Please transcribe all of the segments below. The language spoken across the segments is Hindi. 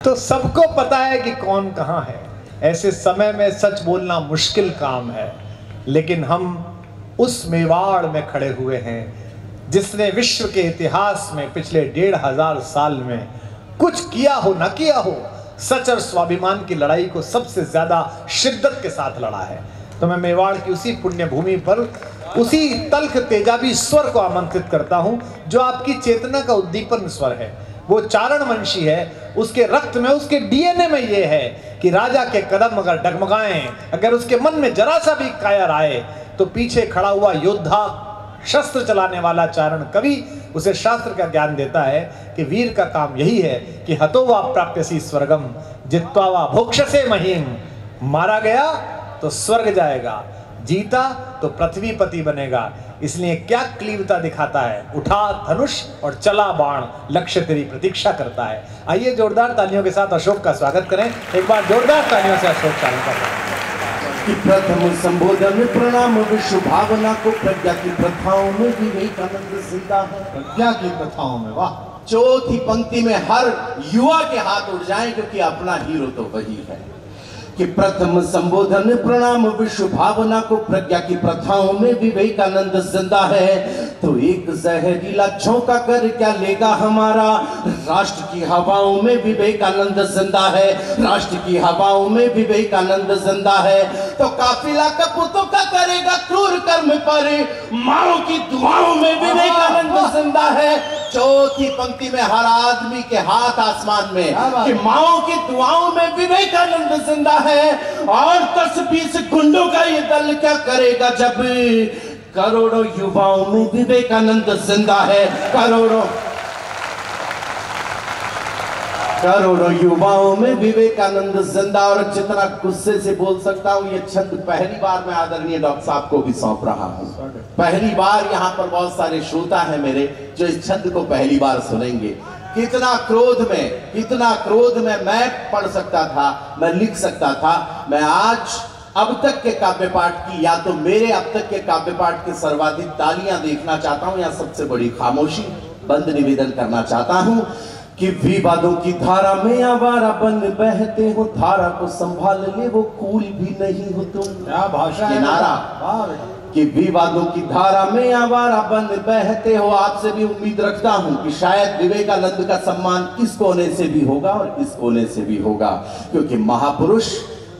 तो सबको पता है कि कौन कहाँ है। ऐसे समय में सच बोलना मुश्किल काम है, लेकिन हम उस मेवाड़ में खड़े हुए हैं जिसने विश्व के इतिहास में पिछले 1500 साल में कुछ किया हो न किया हो, सच और स्वाभिमान की लड़ाई को सबसे ज्यादा शिद्दत के साथ लड़ा है। तो मैं मेवाड़ की उसी पुण्य भूमि पर उसी तल्ख तेजाबी स्वर को आमंत्रित करता हूं जो आपकी चेतना का उद्दीपन स्वर है। वो चारण वंशी है, उसके रक्त में, उसके डीएनए में ये है कि राजा के कदम अगर डगमगाएं, अगर उसके मन में जरा सा भी कायर आए, तो पीछे खड़ा हुआ योद्धा, शस्त्र चलाने वाला चारण कवि उसे शास्त्र का ज्ञान देता है कि वीर का काम यही है कि हतो वा प्राप्यसी स्वर्गम जित्वा वा भोक्षसे महीम। मारा गया तो स्वर्ग जाएगा, जीता तो पृथ्वीपति बनेगा। इसलिए क्या क्लीवता दिखाता है, उठा धनुष और चला बाण, लक्ष्य तेरी प्रतीक्षा करता है। आइए जोरदार तालियों के साथ अशोक का स्वागत करें। एक बार जोरदार तालियों से अशोक चारण करें। कि प्रथम संबोधन में प्रणाम विश्व भावना को, प्रज्ञा की प्रथाओं में विवेकानंद जिंदा है। प्रज्ञा की प्रथाओं में, वाह। चौथी पंक्ति में हर युवा के हाथ उठ जाएं क्योंकि अपना हीरो तो वही है। कि प्रथम संबोधन में प्रणाम विश्व भावना को, प्रज्ञा की प्रथाओं में विवेकानंद जिंदा है। तो एक जहरीला झोंका कर क्या लेगा हमारा, राष्ट्र की हवाओं में विवेकानंद जिंदा है। राष्ट्र की हवाओं में विवेकानंद जिंदा है। तो काफिला कपूतों का करेगा क्रूर कर्म पर, माओ की दुआओं में विवेकानंद जिंदा है। चौथी पंक्ति में हर आदमी के हाथ आसमान में कि माओ की दुआओं में विवेकानंद जिंदा है। और 10-20 गुंडों का ये दल क्या करेगा जब करोड़ों युवाओं में विवेकानंद जिंदा है। करोड़ों युवाओं में विवेकानंद जिंदा। और जितना गुस्से से बोल सकता हूं, ये छंद पहली बार मैं आदरणीय डॉक्टर साहब को भी सौंप रहा हूं। पहली बार यहाँ पर बहुत सारे श्रोता हैं मेरे जो इस छंद को पहली बार सुनेंगे। कितना क्रोध में मैं पढ़ सकता था, मैं लिख सकता था। मैं आज अब तक के काव्य पाठ की, या तो मेरे अब तक के काव्य पाठ के सर्वाधिक तालियां देखना चाहता हूं, या सबसे बड़ी खामोशी। बंद निवेदन करना चाहता हूं कि विवादों की धारा में आवारा बन बहते हो, धारा को संभाल ले वो कूल भी नहीं हो तुम। क्या भाषा है, नारा कि विवादों की धारा में आवारा बन बहते हो। आपसे भी उम्मीद रखता हूं कि शायद विवेकानंद का सम्मान इस कोने से भी होगा और इस कोने से भी होगा, क्योंकि महापुरुष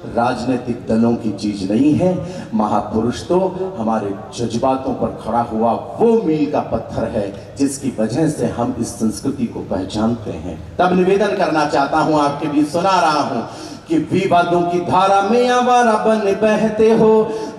राजनीतिक दलों की चीज नहीं है। महापुरुष तो हमारे जज्बातों पर खड़ा हुआ वो मील का पत्थर है जिसकी वजह से हम इस संस्कृति को पहचानते हैं। तब निवेदन करना चाहता हूं, आपके बीच सुना रहा हूं कि विवादों की धारा में आवारा बन बहते हो,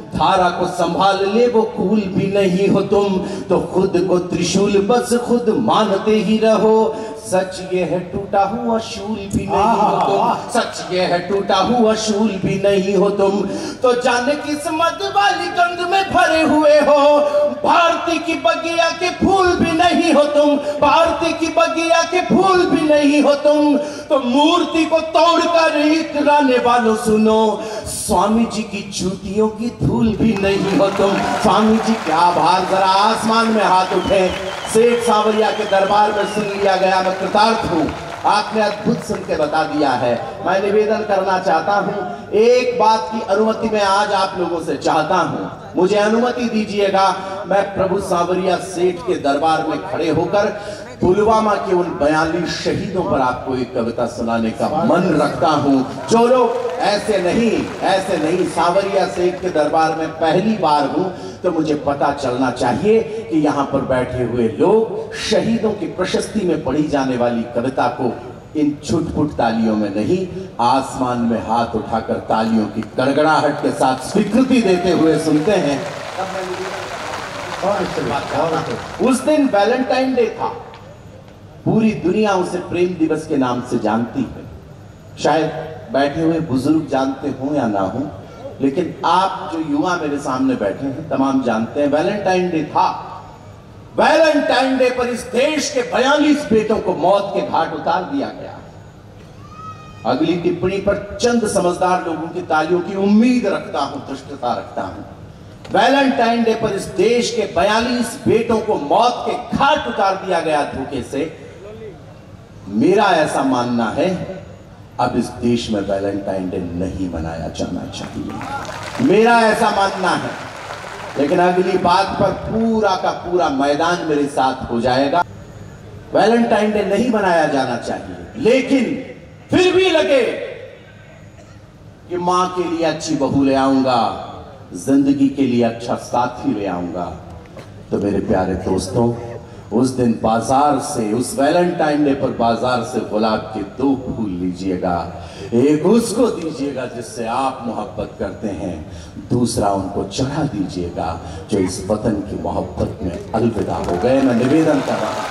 धारा को संभाल ले वो कूल भी नहीं हो तुम। तो खुद को त्रिशूल बस खुद मानते ही रहो, सच ये है टूटा हुआ शूल भी नहीं हो तुम। सच ये है टूटा हुआ शूल भी नहीं हो तुम। तो जाने किस मत वाली गंध में भरे हुए हो, भारती की बगिया के फूल भी नहीं हो तुम। भारती की बगिया के फूल भी नहीं हो तुम। तो मूर्ति को तोड़कर इतराने वालों सुनो, स्वामी जी की जूतियों की धूल भी नहीं हो तुम। स्वामी जी के आभार, जरा आसमान में हाथ उठे। सेठ सांवरिया के दरबार में सुन लिया गया, मैं कृतार्थ हूं। आपने अद्भुत सुन के बता दिया है। मैं निवेदन करना चाहता हूं, एक बात की अनुमति मैं आज आप लोगों से चाहता हूं। मुझे अनुमति दीजिएगा, मैं प्रभु सांवरिया सेठ के दरबार में खड़े होकर पुलवामा के उन 42 शहीदों पर आपको एक कविता सुनाने का मन रखता हूं। जो लोग ऐसे नहीं सांवरिया सेठ के दरबार में पहली बार हूं, तो मुझे पता चलना चाहिए कि यहाँ पर बैठे हुए लोग शहीदों की प्रशस्ति में पढ़ी जाने वाली कविता को इन छुटपुट तालियों में नहीं, आसमान में हाथ उठाकर तालियों की गड़गड़ाहट के साथ स्वीकृति देते हुए सुनते हैं। उस दिन वैलेंटाइन डे था, पूरी दुनिया उसे प्रेम दिवस के नाम से जानती है। शायद बैठे हुए बुजुर्ग जानते हो या ना हो, लेकिन आप जो युवा मेरे सामने बैठे हैं तमाम जानते हैं वैलेंटाइन डे था। वैलेंटाइन डे पर इस देश के 42 बेटों को मौत के घाट उतार दिया गया। अगली टिप्पणी पर चंद समझदार लोगों की तालियों की उम्मीद रखता हूं, धृष्टता रखता हूं। वैलेंटाइन डे पर इस देश के 42 बेटों को मौत के घाट उतार दिया गया धोखे से। मेरा ऐसा मानना है अब इस देश में वैलेंटाइन डे नहीं मनाया जाना चाहिए, मेरा ऐसा मानना है। लेकिन अगली बात पर पूरा का पूरा मैदान मेरे साथ हो जाएगा। वैलेंटाइन डे नहीं मनाया जाना चाहिए, लेकिन फिर भी लगे कि मां के लिए अच्छी बहू ले आऊंगा, जिंदगी के लिए अच्छा साथी ले आऊंगा, तो मेरे प्यारे दोस्तों, उस दिन बाजार से, उस वैलेंटाइन डे पर बाजार से गुलाब के 2 फूल लीजिएगा। एक उसको दीजिएगा जिससे आप मोहब्बत करते हैं, दूसरा उनको चढ़ा दीजिएगा जो इस वतन की मोहब्बत में अलविदा हो गए। मैं निवेदन कर रहा हूं,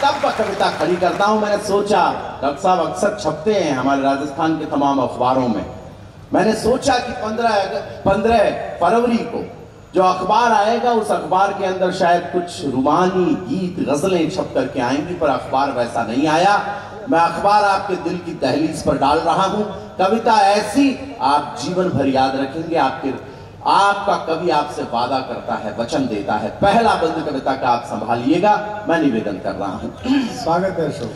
तब कविता खड़ी करता हूं। मैंने सोचा, डॉक्टर साहब अक्सर छपते हैं हमारे राजस्थान के तमाम अखबारों में, मैंने सोचा कि 15 फरवरी को जो अखबार आएगा उस अखबार के अंदर शायद कुछ रूमानी गीत गजलें छप करके आएंगी, पर अखबार वैसा नहीं आया। मैं अखबार आपके दिल की दहलीज पर डाल रहा हूं। कविता ऐसी आप जीवन भर याद रखेंगे। आपका कवि आपसे वादा करता है, वचन देता है, पहला बंद कविता का आप संभालिएगा। मैं निवेदन कर रहा हूं, स्वागत है अशोक।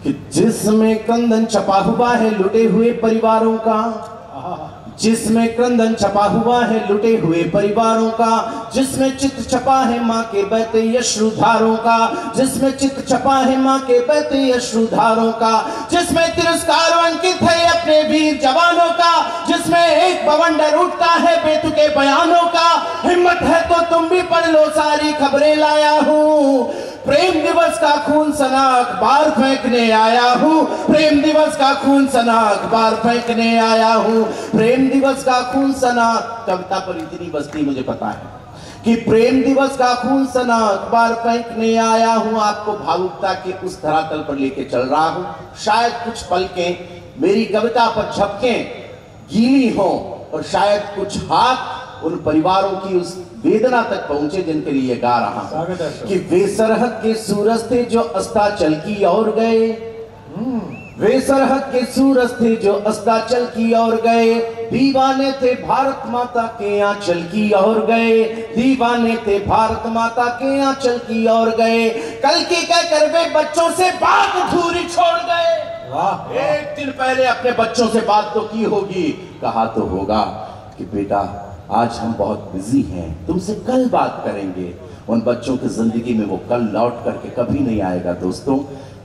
कि जिसमें क्रंदन छपा हुआ है लुटे हुए परिवारों का, जिसमें क्रंदन छपा हुआ है लुटे हुए परिवारों का, जिसमें चित्र छपा है माँ के बहते अश्रुधारों का, जिसमें चित्र छपा है माँ के बहते अश्रुधारों का, जिसमें तिरस्कार अंकित है अपने वीर जवानों का, जिसमें एक बवंडर उठता है बेतुके बयानों का। हिम्मत है तो तुम भी पढ़ लो, सारी खबरें लाया हूँ। प्रेम दिवस का खून सना अखबार फेंकने आया हूँ, प्रेम दिवस का खून सना अखबार फेंकने आया हूँ, प्रेम दिवस का खून सना। कविता पर इतनी बस्ती मुझे पता है कि प्रेम दिवस का खून सना अखबार फेंकने आया हूँ। आपको भावुकता के उस धरातल पर लेके चल रहा हूँ। शायद कुछ पलकें मेरी कविता पर झपकें गीली हो, और शायद कुछ हाथ उन परिवारों की उस वेदना तक पहुंचे जिनके लिए गा रहा हूं कि वे सरहद के सूरज थे जो अस्ताचल की ओर गए, वे सरहद के सूरज थे जो अस्ताचल की ओर गए, दीवाने थे भारत माता के आंचल की ओर गए, दीवाने थे भारत माता के आंचल की ओर गए। कल की कहकर वे बच्चों से बात अधूरी छोड़ गए। वाह, एक दिन पहले अपने बच्चों से बात तो की होगी, कहा तो होगा कि बेटा आज हम बहुत बिजी हैं, तुमसे कल बात करेंगे। उन बच्चों की जिंदगी में वो कल लौट करके कभी नहीं आएगा दोस्तों,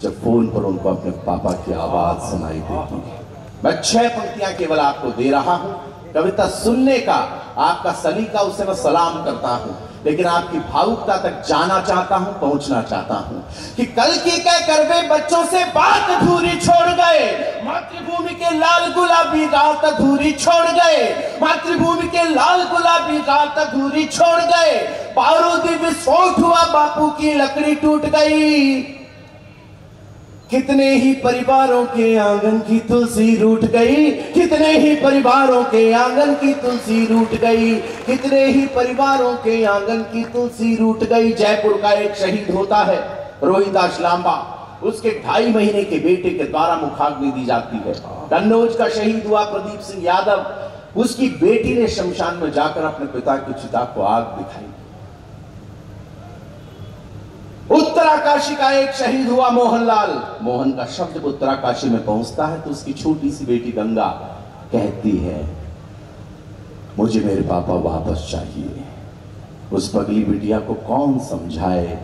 जब फोन पर उनको अपने पापा की आवाज सुनाई देगी। मैं 6 पंक्तियां केवल आपको दे रहा हूं। कविता सुनने का आपका सलीका, उससे मैं सलाम करता हूं, लेकिन आपकी भावुकता तक जाना चाहता हूं, पहुंचना चाहता हूं कि कल की कहकर वे बच्चों से बात अधूरी छोड़ गए, मातृभूमि के लाल गुलाबी रात अधूरी छोड़ गए, मातृभूमि के लाल गुलाबी रात अधूरी छोड़ गए। बारूदी विस्फोट हुआ, बापू की लकड़ी टूट गई, कितने ही परिवारों के आंगन की तुलसी रूठ गई, कितने ही परिवारों के आंगन की तुलसी रूठ गई, कितने ही परिवारों के आंगन की तुलसी रूठ गई। जयपुर का एक शहीद होता है रोहिदास लांबा, उसके 2.5 महीने के बेटे के द्वारा मुखाग्नि दी जाती है। कन्नौज का शहीद हुआ प्रदीप सिंह यादव, उसकी बेटी ने शमशान में जाकर अपने पिता की चिता को आग दिखाई। उत्तराकाशी का एक शहीद हुआ मोहनलाल, मोहन का शब्द जब उत्तराकाशी में पहुंचता है तो उसकी छोटी सी बेटी गंगा कहती है मुझे मेरे पापा वापस चाहिए। उस पगली बिटिया को कौन समझाए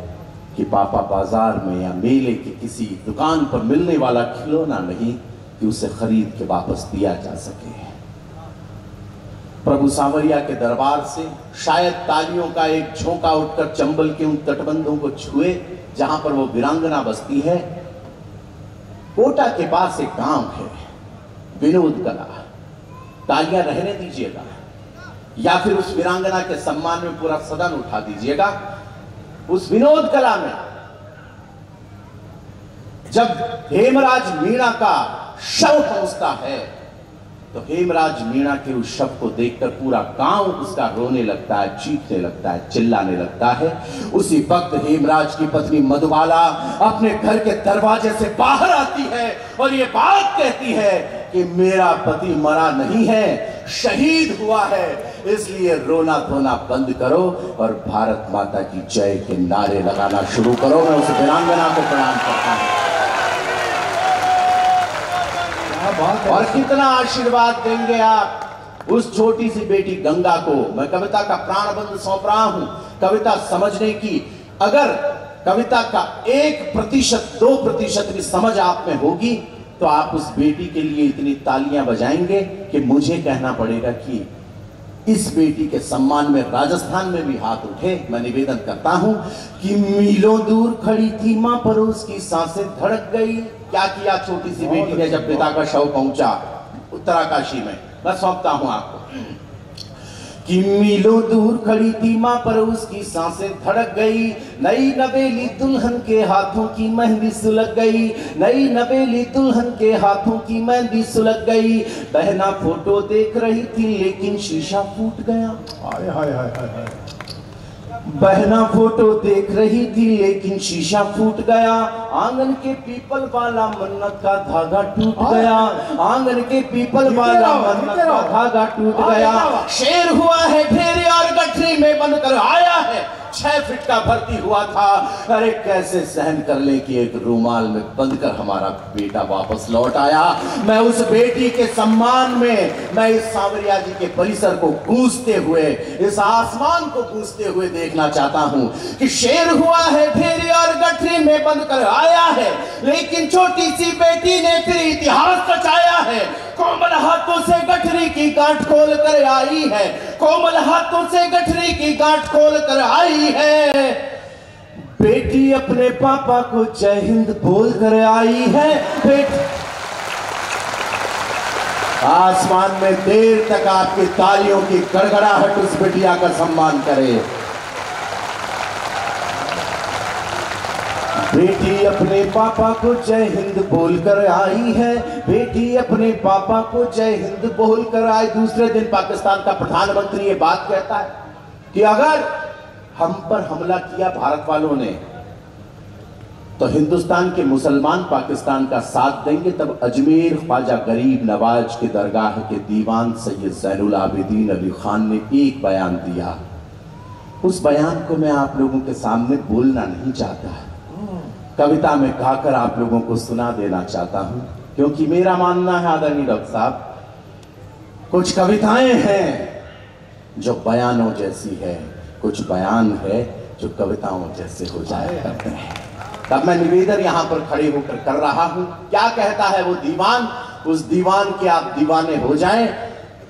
कि पापा बाजार में या मेले की किसी दुकान पर मिलने वाला खिलौना नहीं कि उसे खरीद के वापस दिया जा सके। प्रभु सांवरिया के दरबार से शायद तालियों का एक झोंका उठकर चंबल के उन तटबंधों को छुए जहां पर वो वीरांगना बसती है। कोटा के पास एक गांव है विनोद कला, तालियां रहने दीजिएगा या फिर उस वीरांगना के सम्मान में पूरा सदन उठा दीजिएगा। उस विनोद कला में जब हेमराज मीणा का शव पहुंचता है तो हेमराज मीणा के उस शव को देखकर पूरा गांव उसका रोने लगता है, चीखने लगता है, चिल्लाने लगता है। उसी वक्त हेमराज की पत्नी मधुबाला अपने घर के दरवाजे से बाहर आती है और ये बात कहती है कि मेरा पति मरा नहीं है, शहीद हुआ है, इसलिए रोना धोना बंद करो और भारत माता की जय के नारे लगाना शुरू करो। मैं उस वीरांगना को प्रणाम करता हूं। बात है। और कितना आशीर्वाद देंगे आप उस छोटी सी बेटी गंगा को। मैं कविता का प्राणबंध सौंप रहा हूं, कविता समझने की। अगर कविता का 1% 2% भी समझ आप में होगी तो आप उस बेटी के लिए इतनी तालियां बजाएंगे कि मुझे कहना पड़ेगा कि इस बेटी के सम्मान में राजस्थान में भी हाथ उठे। मैं निवेदन करता हूं कि मीलों दूर खड़ी थी मां पर उसकी सांसें धड़क गई। क्या किया छोटी सी बेटी ने जब पिता का शव पहुंचा उत्तराकाशी में? मैं सौंपता हूं आपको कि मीलों दूर खड़ी थी मां पर उसकी सांसें धड़क गई। नई नवेली दुल्हन के हाथों की मेहंदी सुलग गई। नई नवेली दुल्हन के हाथों की मेहंदी सुलग गई। बहना फोटो देख रही थी लेकिन शीशा फूट गया। हाय हाय हाय हाय हाय। बहना फोटो देख रही थी लेकिन शीशा फूट गया। आंगन के पीपल वाला मन्नत का धागा टूट गया। आंगन के पीपल वाला मन्नत का धागा टूट गया। शेर हुआ है ढेरे और गठरी में बनकर आया है। 6 फीट का भर्ती हुआ था। अरे कैसे सहन कर ले कि एक रुमाल में बंधकर हमारा बेटा वापस लौट आया। मैं उस बेटी के सम्मान में मैं इस सांवरिया जी के परिसर को गूंजते हुए, इस आसमान को गूंजते हुए देखना चाहता हूं कि शेर हुआ है ढेरे और गठरी में बंधकर आया है, लेकिन छोटी सी बेटी ने फिर इतिहास रचाया है। कोमल हाथों से गठरी की गांठ खोल कर आई है। कोमल हाथों से गठरी की गांठ खोल कर आई है। बेटी अपने पापा को जय हिंद बोल कर आई है। बेटी आसमान में देर तक आपकी तालियों की गड़गड़ाहट उस बिटिया का सम्मान करे। बेटी अपने पापा को जय हिंद बोलकर आई है। बेटी अपने पापा को जय हिंद बोलकर आई। दूसरे दिन पाकिस्तान का प्रधानमंत्री ये बात कहता है कि अगर हम पर हमला किया भारत वालों ने तो हिंदुस्तान के मुसलमान पाकिस्तान का साथ देंगे। तब अजमेर ख्वाजा गरीब नवाज के दरगाह के दीवान सैयद ज़ैनुल आबिदीन अली खान ने एक बयान दिया। उस बयान को मैं आप लोगों के सामने बोलना नहीं चाहता, कविता में गाकर आप लोगों को सुना देना चाहता हूं, क्योंकि मेरा मानना है आदरणीय डॉक्टर साहब, कुछ कविताएं हैं जो बयानों जैसी है, कुछ बयान है जो कविताओं जैसे हो जाया करते हैं। तब मैं निवेदन यहां पर खड़े होकर कर रहा हूं। क्या कहता है वो दीवान? उस दीवान के आप दीवाने हो जाएं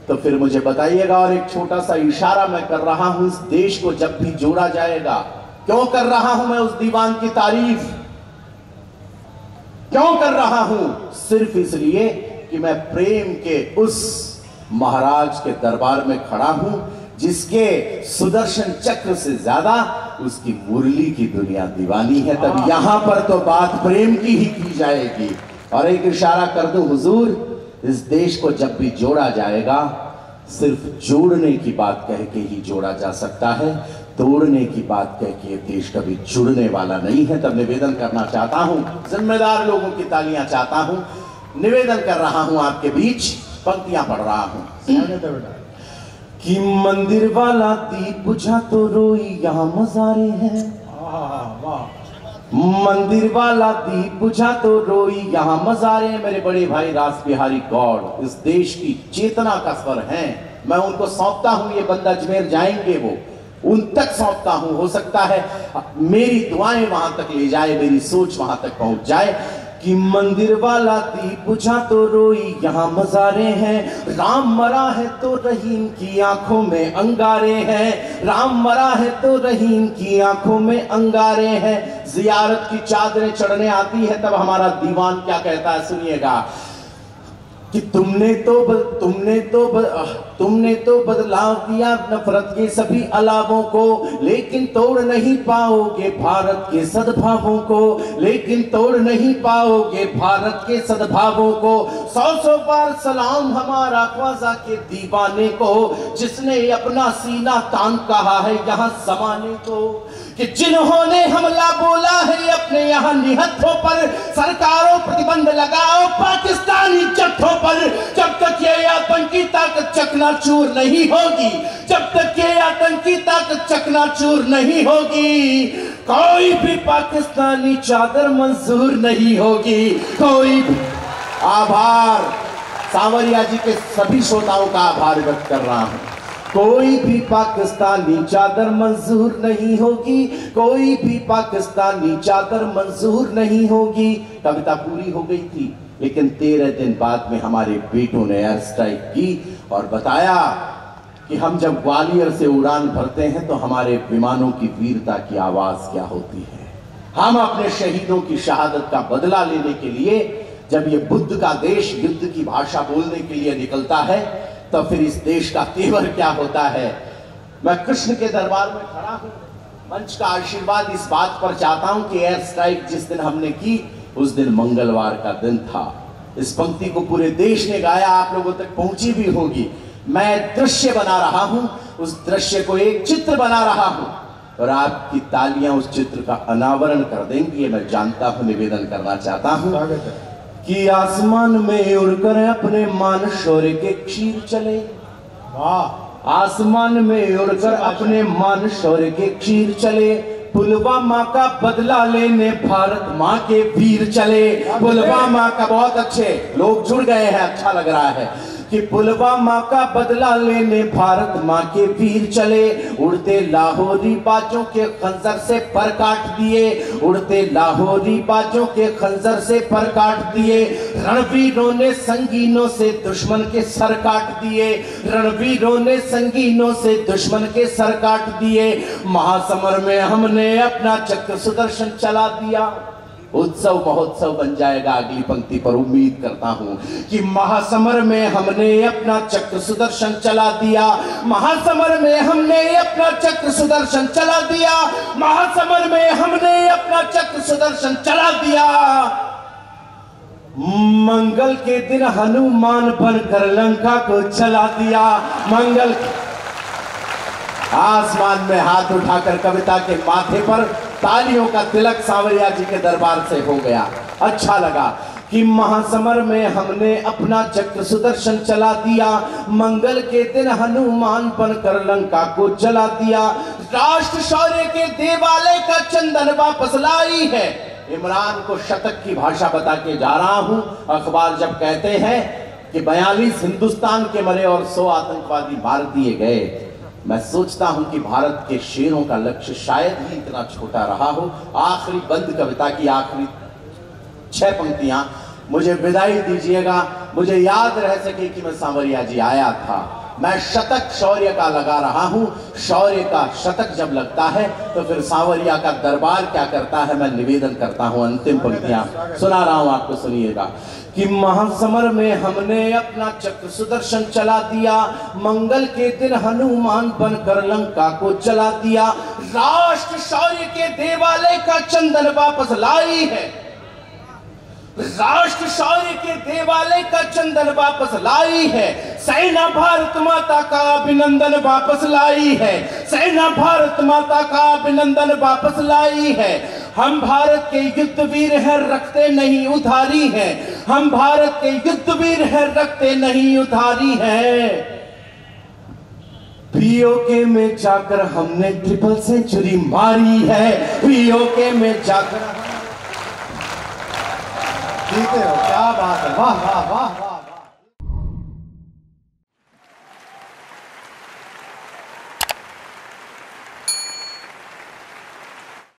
तो फिर मुझे बताइएगा। और एक छोटा सा इशारा मैं कर रहा हूं, इस देश को जब भी जोड़ा जाएगा, क्यों कर रहा हूं मैं उस दीवान की तारीफ? क्यों कर रहा हूं? सिर्फ इसलिए कि मैं प्रेम के उस महाराज के दरबार में खड़ा हूं जिसके सुदर्शन चक्र से ज्यादा उसकी मुरली की दुनिया दीवानी है। तब यहां पर तो बात प्रेम की ही की जाएगी। और एक इशारा कर दूं हुजूर, इस देश को जब भी जोड़ा जाएगा सिर्फ जोड़ने की बात कह के ही जोड़ा जा सकता है, तोड़ने की बात कह के देश कभी जुड़ने वाला नहीं है। तब निवेदन करना चाहता हूं, जिम्मेदार लोगों की तालियां चाहता हूं, निवेदन कर रहा हूं आपके बीच, पंक्तियां पढ़ रहा हूं कि मंदिर वाला दीप बुझा तो रोई यहाँ मज़ारे हैं। मंदिर वाला दीप बुझा तो रोई यहाँ मज़ारे। मेरे बड़े भाई रास बिहारी गौड़ इस देश की चेतना का स्वर हैं। मैं उनको सौंपता हूं, ये बंदा अजमेर जाएंगे, वो उन तक सौंपता हूं। हो सकता है मेरी दुआएं वहां तक ले जाए, मेरी सोच वहां तक पहुंच जाए कि मंदिर वाला दीप बुझा तो रोई यहाँ मज़ारे हैं। राम मरा है तो रहीम की आंखों में अंगारे हैं। राम मरा है तो रहीम की आंखों में अंगारे हैं। जियारत की चादरें चढ़ने आती है तब हमारा दीवान क्या कहता है, सुनिएगा कि तुमने तो बदलाव दिया नफरत के सभी अलावों को, लेकिन तोड़ नहीं पाओगे भारत के सद्भावों को। लेकिन तोड़ नहीं पाओगे भारत के सद्भावों को। 100 बार सलाम हमारा ख्वाजा के दीवाने को, जिसने अपना सीना तान कहा है यहाँ जमाने को। कि जिन्होंने हमला बोला है अपने यहाँ निहत्थों पर, सरकारों प्रतिबंध लगाओ पाकिस्तानी जत्थों पर। जब तक ये आतंकी ताकत चकनाचूर नहीं होगी, जब तक ये आतंकी ताकत चकनाचूर नहीं होगी, कोई भी पाकिस्तानी चादर मंजूर नहीं होगी। कोई आभार। सांवरिया जी के सभी श्रोताओं का आभार व्यक्त कर रहा हूं। कोई भी पाकिस्तानी चादर मंजूर नहीं होगी, कोई भी पाकिस्तानी चादर मंजूर नहीं होगी। कविता पूरी हो गई थी, लेकिन 13 दिन बाद में हमारे बेटों ने एयर स्ट्राइक की और बताया कि हम जब ग्वालियर से उड़ान भरते हैं तो हमारे विमानों की वीरता की आवाज क्या होती है। हम अपने शहीदों की शहादत का बदला लेने के लिए जब ये बुद्ध का देश युद्ध की भाषा बोलने के लिए निकलता है तो फिर इस देश का तेवर क्या होता है। मैं कृष्ण के दरबार में खड़ा हूं, मंच का आशीर्वाद इस बात पर चाहता हूं कि एयर स्ट्राइक जिस दिन हमने की उस दिन मंगलवार का दिन था। इस पंक्ति को पूरे देश ने गाया, आप लोगों तक पहुंची भी होगी। मैं दृश्य बना रहा हूं, उस दृश्य को एक चित्र बना रहा हूं और आपकी तालियां उस चित्र का अनावरण कर देंगी। मैं जानता हूं, निवेदन करना चाहता हूं कि आसमान में उड़कर अपने मान शौर्य के क्षीर चले। वाह! आसमान में उड़कर अपने मान शौर्य के क्षीर चले, पुलवामा का बदला लेने भारत माँ के वीर चले। पुलवामा का, बहुत अच्छे लोग जुड़ गए हैं, अच्छा लग रहा है कि पुलवामा का बदला लेने भारत माँ के वीर चले। उड़ते लाहौरी बाजों के खंजर से पर काट दिए, उड़ते लाहौरी बाजों के खंजर से पर काट दिए। रणवीरों ने संगीनों से दुश्मन के सर काट दिए, रणवीरों ने संगीनों से दुश्मन के सर काट दिए। महासमर में हमने अपना चक्र सुदर्शन चला दिया। उत्सव महोत्सव बन जाएगा अगली पंक्ति पर, उम्मीद करता हूं कि महासमर में हमने अपना चक्र सुदर्शन चला दिया। महासमर में हमने अपना चक्र सुदर्शन चला दिया। महासमर में हमने अपना चक्र सुदर्शन चला दिया। मंगल के दिन हनुमान बनकर लंका को चला दिया। मंगल आसमान में हाथ उठाकर कविता के माथे पर तालियों का तिलक सांवरिया जी के दरबार से हो गया। अच्छा लगा कि महासमर में हमने अपना चक्र सुदर्शन चला दिया। मंगल के दिन हनुमान बनकर लंका को जला दिया। राष्ट्र शौर्य के देवालय का चंदन वापस लाई है। इमरान को शतक की भाषा बता के जा रहा हूं। अखबार जब कहते हैं कि 42 हिंदुस्तान के मरे और 100 आतंकवादी मार दिए गए, मैं सोचता हूं कि भारत के शेरों का लक्ष्य शायद ही इतना छोटा रहा हो। आखिरी बंद कविता की आखिरी 6 पंक्तियां मुझे विदाई दीजिएगा। मुझे याद रह सके कि मैं सांवरिया जी आया था। मैं शतक शौर्य का लगा रहा हूं। शौर्य का शतक जब लगता है तो फिर सांवरिया का दरबार क्या करता है, मैं निवेदन करता हूं। अंतिम पंक्तियां सुना रहा हूं, आपको सुनिएगा कि महासमर में हमने अपना चक्र सुदर्शन चला दिया। मंगल के दिन हनुमान बनकर लंका को जला दिया। राष्ट्र शौर्य के देवालय का चंदन वापस लाई है। राष्ट्र शौर्य के देवालय का चंदन वापस लाई है। सेना भारत माता का अभिनंदन वापस लाई है। सेना भारत माता का अभिनंदन वापस लाई है। हम भारत के युद्धवीर हैं, रखते नहीं उधारी हैं। हम भारत के युद्धवीर हैं, रखते नहीं उधारी हैं। पीओके में जाकर हमने ट्रिपल सेंचुरी मारी है। पीओके में जाकर, ठीक है, क्या बात है, वाह वाह वाह वाह।